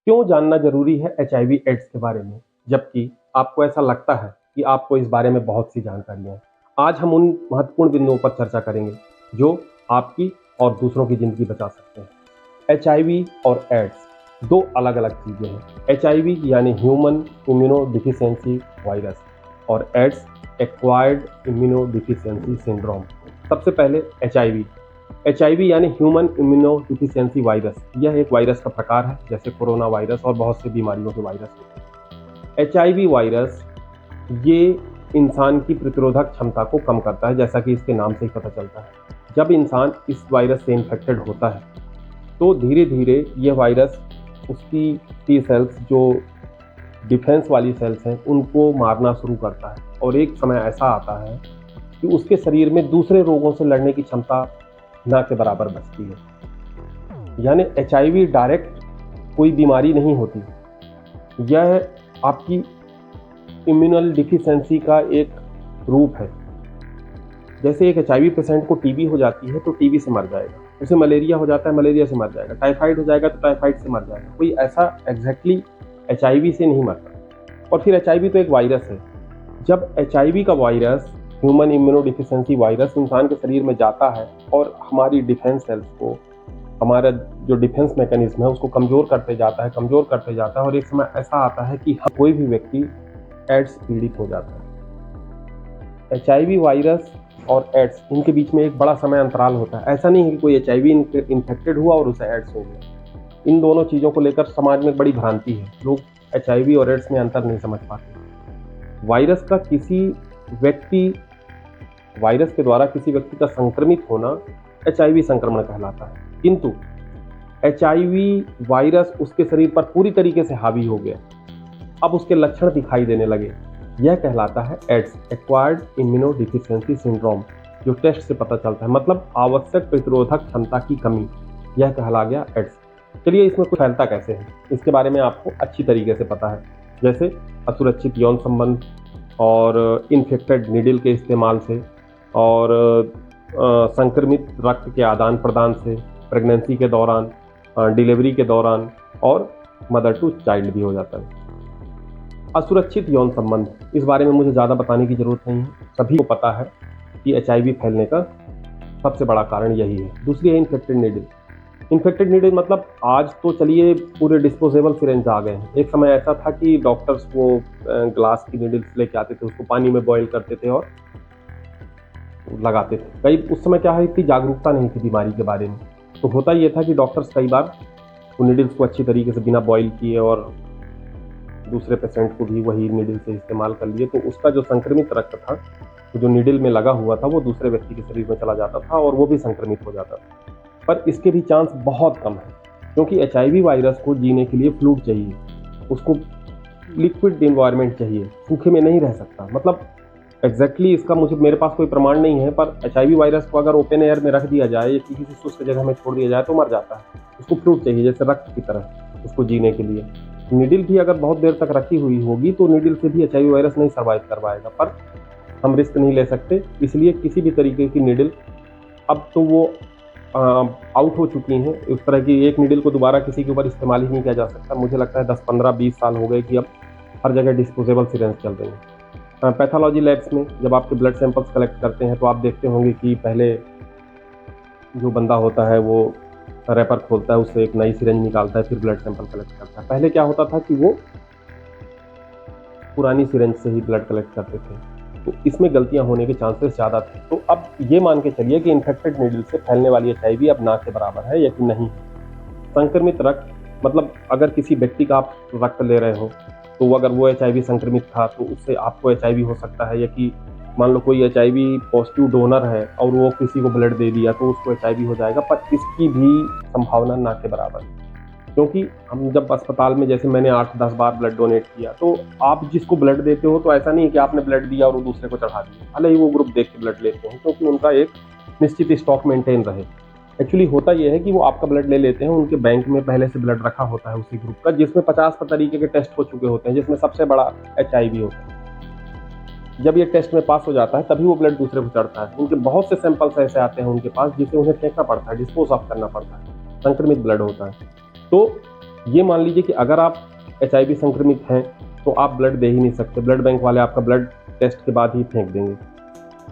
क्यों जानना ज़रूरी है एचआईवी एड्स के बारे में, जबकि आपको ऐसा लगता है कि आपको इस बारे में बहुत सी जानकारियाँ हैं। आज हम उन महत्वपूर्ण बिंदुओं पर चर्चा करेंगे, जो आपकी और दूसरों की ज़िंदगी बचा सकते हैं। एचआईवी और एड्स 2 अलग-अलग चीज़ें हैं। एचआईवी यानी ह्यूमन इम्यूनोडेफिशिएंसी वायरस और एड्स एक्वायर्ड इम्यूनोडेफिशिएंसी सिंड्रोम। सबसे पहले एचआईवी। एचआईवी यानी ह्यूमन इम्यूनोडेफिशिएंसी वायरस। यह एक वायरस का प्रकार है, जैसे कोरोना वायरस और बहुत सी बीमारियों के वायरस होते हैं। एचआईवी वायरस ये इंसान की प्रतिरोधक क्षमता को कम करता है, जैसा कि इसके नाम से ही पता चलता है। जब इंसान इस वायरस से इन्फेक्टेड होता है, तो धीरे-धीरे यह वायरस उसकी टी सेल्स, जो डिफेंस वाली सेल्स हैं, उनको मारना शुरू करता है और एक समय ऐसा आता है कि उसके शरीर में दूसरे रोगों से लड़ने की क्षमता ना के बराबर बचती है। यानी एचआईवी डायरेक्ट कोई बीमारी नहीं होती, यह आपकी इम्यूनल डिफिशिएंसी का एक रूप है। जैसे एक एचआईवी पेशेंट को टीबी हो जाती है तो टीबी से मर जाएगा, उसे मलेरिया हो जाता है मलेरिया से मर जाएगा, टाइफाइड हो जाएगा तो टाइफाइड से मर जाएगा। कोई ऐसा एग्जैक्टली एचआईवी से नहीं मरता। और फिर एचआईवी तो एक वायरस है। जब एचआईवी का वायरस, ह्यूमन इम्यूनोडेफिशिएंसी वायरस, इंसान के शरीर में जाता है और हमारी डिफेंस सेल्स को, हमारा जो डिफेंस मैकेनिज्म है उसको कमज़ोर करते जाता है और एक समय ऐसा आता है कि कोई भी व्यक्ति एड्स पीड़ित हो जाता है। एचआईवी वायरस और एड्स, इनके बीच में एक बड़ा समय अंतराल होता है। ऐसा नहीं है कि कोई एचआईवी इन्फेक्टेड हुआ और उसे एड्स हो गया। इन दोनों चीज़ों को लेकर समाज में बड़ी भ्रांति है। लोग एचआईवी और एड्स में अंतर नहीं समझ पाते। वायरस के द्वारा किसी व्यक्ति का संक्रमित होना एचआईवी संक्रमण कहलाता है, किंतु एचआईवी वायरस उसके शरीर पर पूरी तरीके से हावी हो गया, अब उसके लक्षण दिखाई देने लगे, यह कहलाता है एड्स, एक्वायर्ड इम्यूनोडेफिशिएंसी सिंड्रोम, जो टेस्ट से पता चलता है, मतलब आवश्यक प्रतिरोधक क्षमता की कमी, यह कहला गया एड्स। चलिए, इसमें कुछ फैलता कैसे है, इसके बारे में आपको अच्छी तरीके से पता है। जैसे असुरक्षित यौन संबंध और इन्फेक्टेड नीडल के इस्तेमाल से, और संक्रमित रक्त के आदान प्रदान से, प्रेगनेंसी के दौरान, डिलीवरी के दौरान, और मदर टू चाइल्ड भी हो जाता है। असुरक्षित यौन संबंध, इस बारे में मुझे ज़्यादा बताने की ज़रूरत नहीं है, सभी को पता है कि एचआईवी फैलने का सबसे बड़ा कारण यही है। दूसरी है इन्फेक्टेड नीडल। इन्फेक्टेड नीडल मतलब आज तो चलिए पूरे डिस्पोजेबल सिरिंज आ गए हैं। एक समय ऐसा था कि डॉक्टर्स वो ग्लास की नीडल्स लेके आते थे, उसको पानी में बॉयल करते थे और लगाते थे। कई उस समय क्या है, इतनी जागरूकता नहीं थी बीमारी के बारे में, तो होता ये था कि डॉक्टर्स कई बार वो नीडल्स को अच्छी तरीके से बिना बॉयल किए और दूसरे पेशेंट को भी वही नीडल से इस्तेमाल कर लिए, तो उसका जो संक्रमित रक्त था, जो नीडल में लगा हुआ था, वो दूसरे व्यक्ति के शरीर में चला जाता था और वो भी संक्रमित हो जाता था। पर इसके भी चांस बहुत कम है, क्योंकि एचआईवी वायरस को जीने के लिए फ्लूइड चाहिए, उसको लिक्विड एनवायरनमेंट चाहिए, सूखे में नहीं रह सकता। मतलब एग्जैक्टली इसका मेरे पास कोई प्रमाण नहीं है, पर एचआईवी वायरस को अगर ओपन एयर में रख दिया जाए या किसी शुष्क जगह में छोड़ दिया जाए तो मर जाता है। उसको फ्लूइड चाहिए, जैसे रक्त की तरह, उसको जीने के लिए। नीडल भी अगर बहुत देर तक रखी हुई होगी तो नीडल से भी एचआईवी वायरस नहीं सर्वाइव कर पाएगा, पर हम रिस्क नहीं ले सकते, इसलिए किसी भी तरीके की नीडल, अब तो वो आउट हो चुकी हैं। उस तरह की एक नीडल को दोबारा किसी के ऊपर इस्तेमाल ही नहीं किया जा सकता। मुझे लगता है 10, 15, 20 साल हो गए कि अब हर जगह डिस्पोजेबल सिरिंज चल रही हैं। पैथोलॉजी लैब्स में जब आपके ब्लड सैंपल्स कलेक्ट करते हैं तो आप देखते होंगे कि पहले जो बंदा होता है वो रैपर खोलता है, उससे एक नई सिरिंज निकालता है, फिर ब्लड सैंपल कलेक्ट करता है। पहले क्या होता था कि वो पुरानी सिरिंज से ही ब्लड कलेक्ट करते थे, तो इसमें गलतियां होने के चांसेस ज़्यादा थे। तो अब ये मान के चलिए कि इन्फेक्टेड नीडल से फैलने वाली एचआईवी अब ना के बराबर है या कि नहीं। संक्रमित रक्त, मतलब अगर किसी व्यक्ति का आप रक्त ले रहे हो, तो अगर वो एचआईवी संक्रमित था तो उससे आपको एचआईवी हो सकता है, या कि मान लो कोई एचआईवी पॉजिटिव डोनर है और वो किसी को ब्लड दे दिया तो उसको एचआईवी हो जाएगा, पर इसकी भी संभावना ना के बराबर है। क्योंकि हम जब अस्पताल में, जैसे मैंने 8-10 बार ब्लड डोनेट किया, तो आप जिसको ब्लड देते हो तो ऐसा नहीं है कि आपने ब्लड दिया और वो दूसरे को चढ़ा दिया, भले ही वो ग्रुप देख के ब्लड लेते हैं, क्योंकि उनका एक निश्चित स्टॉक मेंटेन रहे। एक्चुअली होता यह है कि वो आपका ब्लड ले लेते हैं, उनके बैंक में पहले से ब्लड रखा होता है उसी ग्रुप का, जिसमें 50 तरीके के टेस्ट हो चुके होते हैं, जिसमें सबसे बड़ा एचआईवी होता है। जब ये टेस्ट में पास हो जाता है तभी वो ब्लड दूसरे को चढ़ता है। उनके बहुत से सैंपल्स ऐसे आते हैं उनके पास जिसे उन्हें फेंकना पड़ता है, डिस्पोज ऑफ करना पड़ता है, संक्रमित ब्लड होता है। तो ये मान लीजिए कि अगर आप HIV संक्रमित हैं तो आप ब्लड दे ही नहीं सकते, ब्लड बैंक वाले आपका ब्लड टेस्ट के बाद ही फेंक देंगे।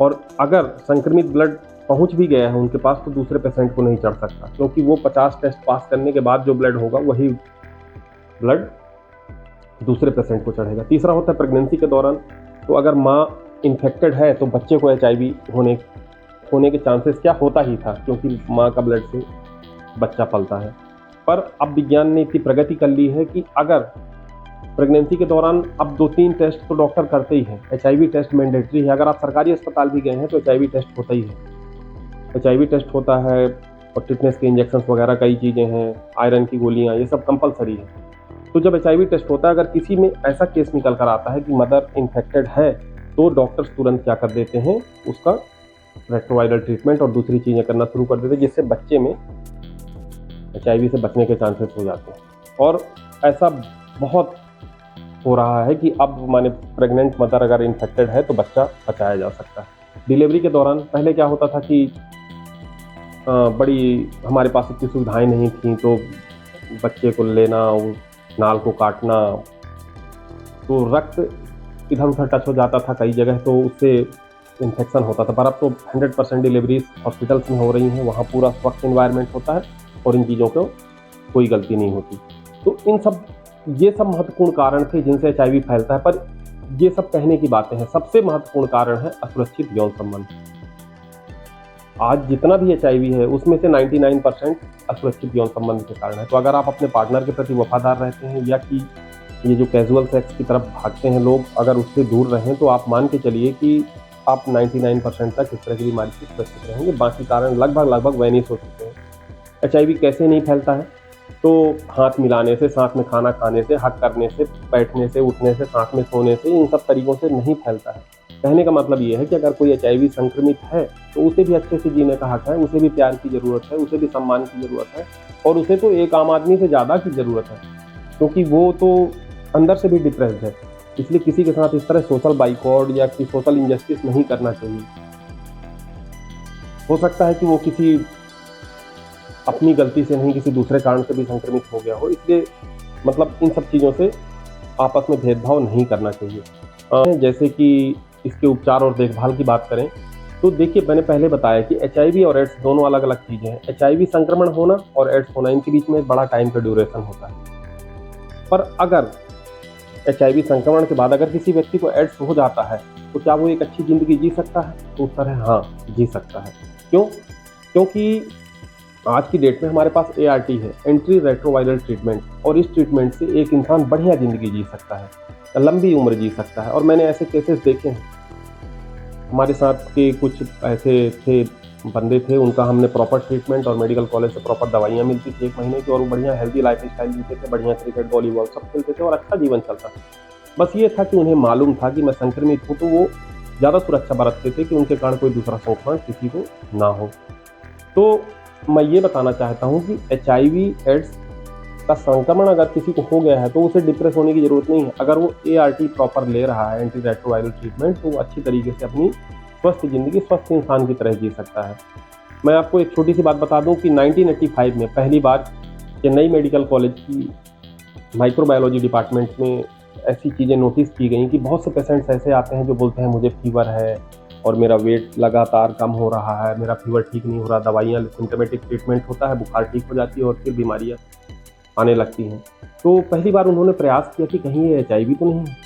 और अगर संक्रमित ब्लड पहुंच भी गया है उनके पास तो दूसरे पेशेंट को नहीं चढ़ सकता, क्योंकि वो 50 टेस्ट पास करने के बाद जो ब्लड होगा वही ब्लड दूसरे पेशेंट को चढ़ेगा। तीसरा होता है प्रेगनेंसी के दौरान, तो अगर माँ इन्फेक्टेड है तो बच्चे को HIV होने के चांसेस क्या होता ही था, क्योंकि माँ का ब्लड से बच्चा पलता है। पर अब विज्ञान ने इतनी प्रगति कर ली है कि अगर प्रेगनेंसी के दौरान अब 2-3 टेस्ट तो डॉक्टर करते ही हैं। HIV टेस्ट मैंडेटरी है, अगर आप सरकारी अस्पताल भी गए हैं तो HIV टेस्ट होता ही है। HIV टेस्ट होता है और टिटनेस के इंजेक्शन वगैरह कई चीज़ें हैं, आयरन की गोलियाँ, ये सब कंपलसरी है। तो जब HIV टेस्ट होता है, अगर किसी में ऐसा केस निकल कर आता है कि मदर इन्फेक्टेड है तो डॉक्टर्स तुरंत क्या कर देते हैं, उसका रेट्रोवायरल ट्रीटमेंट और दूसरी चीज़ें करना शुरू कर देते हैं, जिससे बच्चे में HIV से बचने के चांसेस हो जाते हैं। और ऐसा बहुत हो रहा है कि अब माने प्रेग्नेंट मदर अगर इन्फेक्टेड है तो बच्चा बचाया जा सकता है। डिलीवरी के दौरान पहले क्या होता था कि बड़ी हमारे पास इतनी सुविधाएं नहीं थी, तो बच्चे को लेना, नाल को काटना, तो रक्त इधर उधर टच हो जाता था कई जगह, तो उससे इन्फेक्शन होता था। पर अब तो 100% डिलीवरीज हॉस्पिटल्स में हो रही हैं, वहाँ पूरा स्वच्छ एनवायरनमेंट होता है और इन चीज़ों को कोई गलती नहीं होती। तो ये सब महत्वपूर्ण कारण थे जिनसे HIV फैलता है। पर ये सब कहने की बातें हैं, सबसे महत्वपूर्ण कारण है असुरक्षित यौन संबंध। आज जितना भी HIV है उसमें से 99% असुरक्षित यौन संबंध के कारण है। तो अगर आप अपने पार्टनर के प्रति वफादार रहते हैं या कि ये जो कैजुअल सेक्स की तरफ भागते हैं लोग, अगर उससे दूर रहें तो आप मान के चलिए कि आप 99% तक इस तरह की बीमारी से सुरक्षित रहेंगे। बाकी कारण लगभग वैनिश हो चुके हैं। HIV कैसे नहीं फैलता है? तो हाथ मिलाने से, साथ में खाना खाने से, हग करने से, बैठने से, उठने से, साथ में सोने से, इन सब तरीकों से नहीं फैलता है। कहने का मतलब ये है कि अगर कोई HIV संक्रमित है तो उसे भी अच्छे से जीने का हक है, उसे भी प्यार की ज़रूरत है, उसे भी सम्मान की ज़रूरत है, और उसे तो एक आम आदमी से ज़्यादा की ज़रूरत है, क्योंकि वो तो अंदर से भी डिप्रेस्ड है। इसलिए किसी के साथ इस तरह सोशल बाइकॉट या कि सोशल इंजस्टिस नहीं करना चाहिए। हो सकता है कि वो किसी अपनी गलती से नहीं, किसी दूसरे कारण से भी संक्रमित हो गया हो, इसलिए मतलब इन सब चीज़ों से आपस में भेदभाव नहीं करना चाहिए। जैसे कि इसके उपचार और देखभाल की बात करें तो देखिए, मैंने पहले बताया कि HIV और एड्स दोनों अलग अलग चीज़ें हैं। HIV संक्रमण होना और एड्स होना, इनके बीच में एक बड़ा टाइम का ड्यूरेशन होता है। पर अगर HIV संक्रमण के बाद अगर किसी व्यक्ति को एड्स हो जाता है तो क्या वो एक अच्छी ज़िंदगी जी सकता है? तो उत्तर है हाँ, जी सकता है। क्यों? क्योंकि आज की डेट में हमारे पास ART है, एंट्री रेट्रोवायरल ट्रीटमेंट, और इस ट्रीटमेंट से एक इंसान बढ़िया ज़िंदगी जी सकता है, लंबी उम्र जी सकता है। और मैंने ऐसे केसेस देखे हैं। हमारे साथ के कुछ ऐसे थे, बंदे थे, उनका हमने प्रॉपर ट्रीटमेंट और मेडिकल कॉलेज से प्रॉपर दवाइयाँ मिलती थी 1 महीने की, और वो बढ़िया हेल्दी लाइफ स्टाइल जीते थे, बढ़िया क्रिकेट, वॉलीबॉल सब खेलते थे और अच्छा जीवन चलता था। बस ये था कि उन्हें मालूम था कि मैं संक्रमित हूँ, तो वो ज़्यादा सुरक्षा बरतते थे कि उनके कारण कोई दूसरा संक्रमण किसी को ना हो। तो मैं ये बताना चाहता हूँ कि HIV एड्स का संक्रमण अगर किसी को हो गया है तो उसे डिप्रेस होने की ज़रूरत नहीं है। अगर वो ART प्रॉपर ले रहा है, एंटी रेट्रोवायरल ट्रीटमेंट, तो वो अच्छी तरीके से अपनी स्वस्थ ज़िंदगी स्वस्थ इंसान की तरह जी सकता है। मैं आपको एक छोटी सी बात बता दूं कि 1985 में पहली बार चेन्नई मेडिकल कॉलेज की माइक्रोबायोलॉजी डिपार्टमेंट में ऐसी चीज़ें नोटिस की गई कि बहुत से पेशेंट्स ऐसे आते हैं जो बोलते हैं मुझे फीवर है और मेरा वेट लगातार कम हो रहा है, मेरा फीवर ठीक नहीं हो रहा, दवाइयाँ, सिम्टोमेटिक ट्रीटमेंट होता है, बुखार ठीक हो जाती है और फिर बीमारियाँ आने लगती हैं। तो पहली बार उन्होंने प्रयास किया कि कहीं ये HIV तो नहीं है।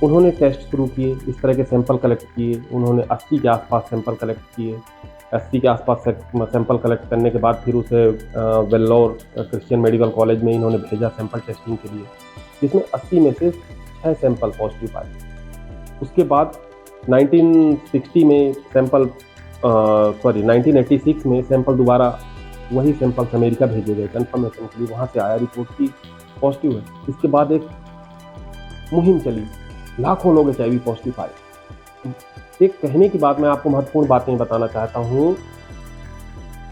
उन्होंने टेस्ट शुरू किए, इस तरह के सैंपल कलेक्ट किए। उन्होंने 80 के आसपास सैंपल कलेक्ट किए। 80 के आसपास सैंपल कलेक्ट करने के बाद फिर उसे वेल्लोर क्रिश्चियन मेडिकल कॉलेज में इन्होंने भेजा सैंपल टेस्टिंग के लिए, जिसमें 80 में से 6 सैंपल पॉजिटिव आए। उसके बाद 1986 में सैंपल दोबारा वही सैंपल्स अमेरिका भेजे गए कंफर्मेशन के लिए, वहाँ से आया रिपोर्ट की पॉजिटिव है। इसके बाद एक मुहिम चली, लाखों लोग HIV पॉजिटिव आए। एक कहने की बात मैं आपको महत्वपूर्ण बातें बताना चाहता हूँ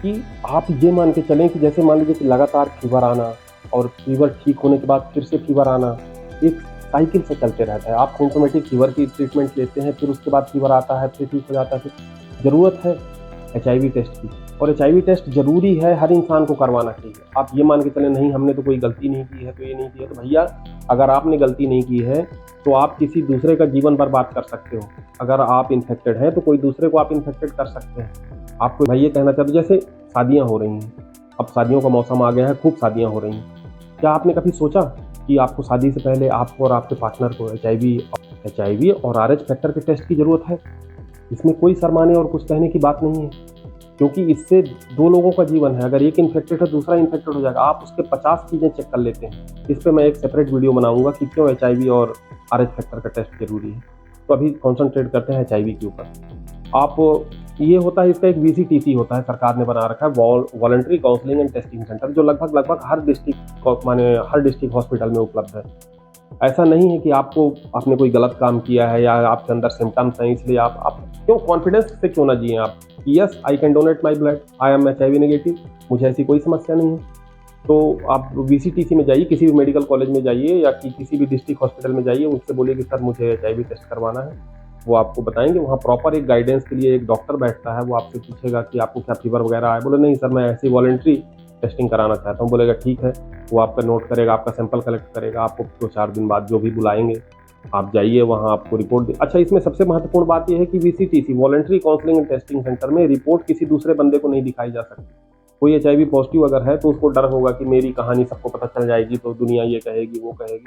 कि आप ये मान के चलें कि जैसे मान लीजिए कि लगातार फीवर आना और फीवर ठीक होने के बाद फिर से फीवर आना एक साइकिल से चलते रहता है। आप सिम्टोमेटिक फीवर की ट्रीटमेंट लेते हैं, फिर उसके बाद फीवर आता है, फिर ठीक हो जाता है। फिर ज़रूरत है HIV टेस्ट की। और एचआईवी टेस्ट जरूरी है, हर इंसान को करवाना चाहिए। आप ये मान के चले नहीं हमने तो कोई गलती नहीं की है तो ये नहीं की है, तो भैया अगर आपने गलती नहीं की है तो आप किसी दूसरे का जीवन बर्बाद कर सकते हो। अगर आप इन्फेक्टेड हैं तो कोई दूसरे को आप इन्फेक्टेड कर सकते हैं। आपको भाई ये कहना चाहते हो, जैसे शादियां हो रही हैं, अब शादियों का मौसम आ गया है, खूब शादियां हो रही हैं। क्या आपने कभी सोचा कि आपको शादी से पहले आपको और आपके पार्टनर को एचआईवी और आरएच फैक्टर के टेस्ट की जरूरत है? इसमें कोई शर्माने और कुछ कहने की बात नहीं है, क्योंकि इससे दो लोगों का जीवन है। अगर एक इन्फेक्टेड है दूसरा इन्फेक्टेड हो जाएगा। आप उसके 50 चीज़ें चेक कर लेते हैं। इस पर मैं एक सेपरेट वीडियो बनाऊंगा कि क्यों एचआईवी और आरएच फैक्टर का टेस्ट जरूरी है। तो अभी कॉन्सेंट्रेट करते हैं एचआईवी के ऊपर। आप ये होता है, इसका एक वीसीटीसी होता है, सरकार ने बना रखा है, voluntary counselling and testing centre, जो लगभग हर डिस्ट्रिक्ट हॉस्पिटल में उपलब्ध है। ऐसा नहीं है कि आपने कोई गलत काम किया है या आपके अंदर सिम्टम्स हैं इसलिए आप क्यों कॉन्फिडेंस से क्यों ना जिए आप। Yes, I can donate my blood, I am HIV negative, मुझे ऐसी कोई समस्या नहीं है। तो आप वीसीटीसी में जाइए, किसी भी मेडिकल कॉलेज में जाइए या किसी भी डिस्ट्रिक्ट हॉस्पिटल में जाइए, उनसे बोलिए कि सर मुझे एचआईवी टेस्ट करवाना है। वो आपको बताएंगे। वहाँ प्रॉपर एक गाइडेंस के लिए एक डॉक्टर बैठता है, वो आपसे पूछेगा कि आपको क्या फीवर वगैरह आया। बोले नहीं सर मैं ऐसी वॉलंटरी टेस्टिंग कराना चाहता हूँ। बोलेगा ठीक है, वो आपका नोट करेगा, आपका सैंपल कलेक्ट करेगा, आपको 2-4 दिन बाद जो भी बुलाएंगे आप जाइए, वहाँ आपको रिपोर्ट अच्छा, इसमें सबसे महत्वपूर्ण बात यह है कि VCTC voluntary counselling and testing centre में रिपोर्ट किसी दूसरे बंदे को नहीं दिखाई जा सकती। कोई एचआईवी पॉजिटिव अगर है तो उसको डर होगा कि मेरी कहानी सबको पता चल जाएगी तो दुनिया ये कहेगी वो कहेगी।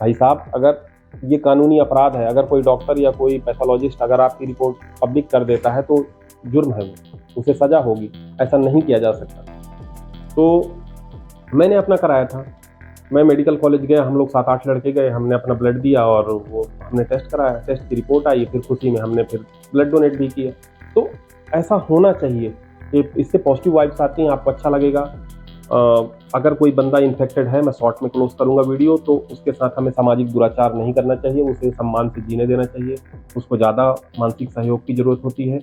भाई साहब, अगर ये कानूनी अपराध है, अगर कोई डॉक्टर या कोई पैथोलॉजिस्ट अगर आपकी रिपोर्ट पब्लिक कर देता है तो जुर्म है, वो उसे सजा होगी। ऐसा नहीं किया जा सकता। तो मैंने अपना कराया था, मैं मेडिकल कॉलेज गया, हम लोग 7-8 लड़के गए, हमने अपना ब्लड दिया और वो हमने टेस्ट कराया, टेस्ट की रिपोर्ट आई, फिर खुशी में हमने फिर ब्लड डोनेट भी किया। तो ऐसा होना चाहिए, इससे पॉजिटिव वाइब्स आती हैं, आपको अच्छा लगेगा। अगर कोई बंदा इन्फेक्टेड है, मैं शॉर्ट में क्लोज करूंगा वीडियो, तो उसके साथ हमें सामाजिक दुराचार नहीं करना चाहिए, उसे सम्मान से जीने देना चाहिए। उसको ज़्यादा मानसिक सहयोग की ज़रूरत होती है।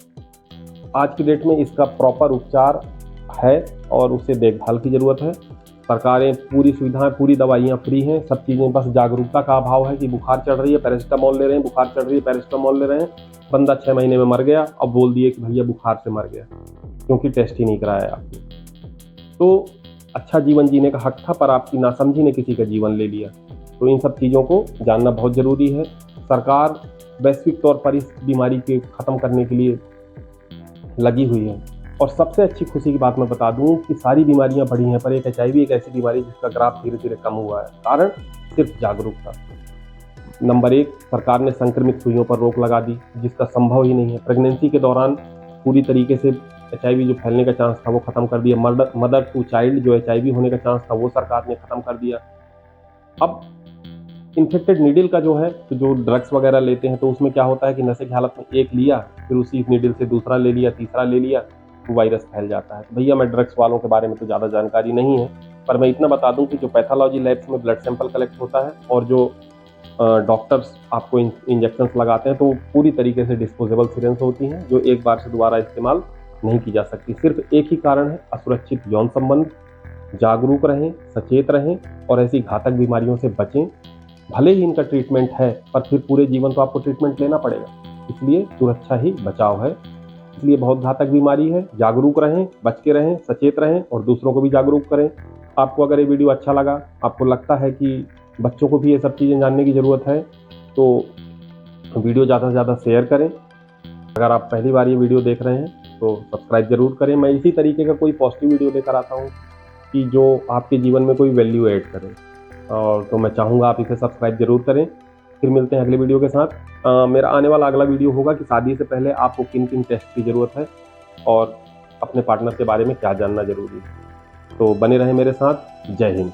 आज की डेट में इसका प्रॉपर उपचार है और उसे देखभाल की ज़रूरत है। सरकारें पूरी सुविधाएं, पूरी दवाइयाँ फ्री हैं, सब चीज़ें, बस जागरूकता का अभाव है कि बुखार चढ़ रही है पैरासिटामोल ले रहे हैं, बुखार चढ़ रही है पैरासिटामोल ले रहे हैं। बंदा 6 महीने में मर गया, अब बोल दिए कि भैया बुखार से मर गया, क्योंकि टेस्ट ही नहीं कराया आपने। तो अच्छा जीवन जीने का हक था, पर आपकी नासमझी ने किसी का जीवन ले लिया। तो इन सब चीज़ों को जानना बहुत ज़रूरी है। सरकार वैश्विक तौर पर इस बीमारी के ख़त्म करने के लिए लगी हुई है। और सबसे अच्छी खुशी की बात मैं बता दूं कि सारी बीमारियां बढ़ी हैं, पर एक एचआईवी एक ऐसी बीमारी जिसका ग्राफ धीरे धीरे कम हुआ है। कारण सिर्फ जागरूकता। नंबर 1, सरकार ने संक्रमित सुइयों पर रोक लगा दी, जिसका संभव ही नहीं है। प्रेगनेंसी के दौरान पूरी तरीके से एचआईवी जो फैलने का चांस था वो खत्म कर दिया। मदर टू चाइल्ड जो एचआईवी होने का चांस था वो सरकार ने खत्म कर दिया। अब इन्फेक्टेड नीडल का जो है, तो जो ड्रग्स वगैरह लेते हैं तो उसमें क्या होता है कि नशे की हालत में एक लिया, फिर उसी नीडल से दूसरा ले लिया, तीसरा ले लिया, तो वायरस फैल जाता है। तो भैया मैं ड्रग्स वालों के बारे में तो ज़्यादा जानकारी नहीं है, पर मैं इतना बता दूं कि जो पैथोलॉजी लैब्स में ब्लड सैंपल कलेक्ट होता है और जो डॉक्टर्स आपको इंजेक्शंस लगाते हैं, तो वो पूरी तरीके से डिस्पोजेबल सिरिंज होती हैं, जो एक बार से दोबारा इस्तेमाल नहीं की जा सकती। सिर्फ एक ही कारण है, असुरक्षित यौन संबंध। जागरूक रहें, सचेत रहें और ऐसी घातक बीमारियों से बचें। भले ही इनका ट्रीटमेंट है, पर फिर पूरे जीवन तो आपको ट्रीटमेंट लेना पड़ेगा, इसलिए सुरक्षा ही बचाव है। इसलिए बहुत घातक बीमारी है। जागरूक रहें, बच के रहें, सचेत रहें और दूसरों को भी जागरूक करें। आपको अगर ये वीडियो अच्छा लगा, आपको लगता है कि बच्चों को भी ये सब चीज़ें जानने की ज़रूरत है, तो वीडियो ज़्यादा से ज़्यादा शेयर करें। अगर आप पहली बार ये वीडियो देख रहे हैं तो सब्सक्राइब ज़रूर करें। मैं इसी तरीके का कोई पॉजिटिव वीडियो लेकर आता हूँ कि जो आपके जीवन में कोई वैल्यू ऐड करे, और तो मैं चाहूँगा आप इसे सब्सक्राइब जरूर करें। फिर मिलते हैं अगले वीडियो के साथ। मेरा आने वाला अगला वीडियो होगा कि शादी से पहले आपको किन किन टेस्ट की ज़रूरत है और अपने पार्टनर के बारे में क्या जानना जरूरी है। तो बने रहें मेरे साथ। जय हिंद।